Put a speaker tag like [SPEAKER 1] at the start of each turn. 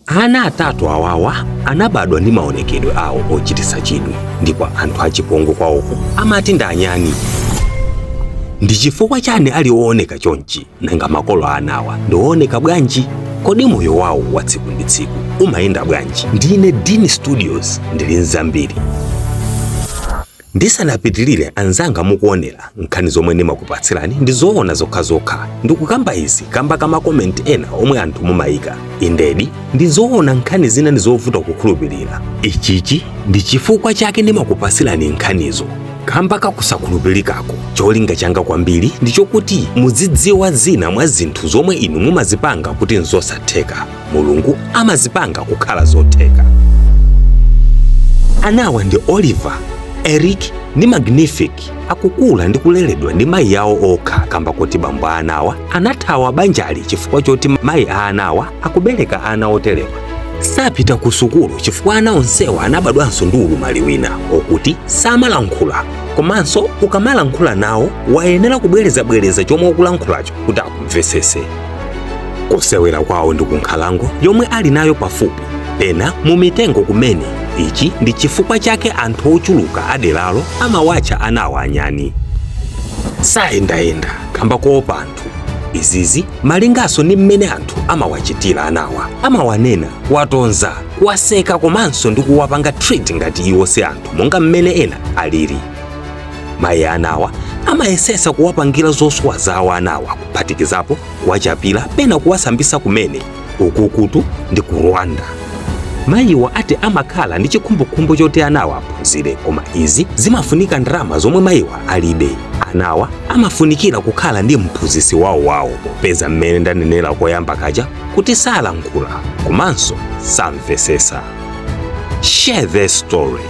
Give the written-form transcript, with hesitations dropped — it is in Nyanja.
[SPEAKER 1] Ana atatu awawa anabadwa ndi maonekedwe awo ochititsa chidwi, ndipo anthu achipongwe kwawoko amati ndi anyani. Ndi chifukwa chani ali wooneka chonchi, nanga makolo anawa ndi wooneka bwanji? Kodi moyo wawo wa tsiku ndi tsiku umayenda bwanji? Ndine Dini Studios ndili nzambiri. Ndisanapitilire anzanga mukuonera nkhani zomwe ndimakupatsirani ndi zoona zokhazokha. Ndikukamba izi kamba ka makomenti ena omwe anthu mumayika. Indedi ndi zoona nkhani zina ndi zovuta kukhulupirira. Ichichi ndi chifukwa chake ndimakupatsirani nkhanizo. Kamba kakusakhulupirikako, cholinga changa kwambiri ndi chokuti muzidziwa zina mwa zinthu zomwe inu mumazipanga kuti nzosatheka. Mulungu amazipanga kukhala zotheka. Anawa ndi Oliver, Eric ndi Magnifique akukula ndi kuleredwa ndi mayi yawo okha, kamba kuti bambo anawa anathawa banjali chifukwa choti mayi anawa akubereka ana oterewa. Sapita ku sukulu chifukwa ana onsewa anabadwanso ndi ulumali wina okuti samalankhula, komanso ukamalankhula nawo wayenera kubwereza chomwe ukulankhulacho kuti akumvetsetse. Kusewera kwawo ndi kunkhalango yomwe ali nayo pafupi, pena mu mitengo kumene. Ichi ndi chifukwa chake anthu ochuluka aderalo amawatcha anawa anyani. Sayendayenda kamba koopa anthu. Izizi malingaso ndi mmene anthu amawachitira anawa. Amawanena, kuwatonza, kuwaseka komanso ndi kuwapanga treat ngati iwo si anthu monga mmene ena aliri. Mayi anawa amayesesa kuwapangira zosowa zawo anawa, kuphatikizapo kuwachapira pena kuwasambisa kumene ukukutu ndi ku Rwanda. Mayiwa ati amakhala ndi chikhumbokhumbo choti anawa aphunzire, koma izi zimafunika ndalama zomwe mayiwa alibe. Anawa amafunikira kukhala ndi mphunzitsi wawo popeza mmene ndanenera koyamba kaja kuti salankhula komanso samvetsesa. Share their story.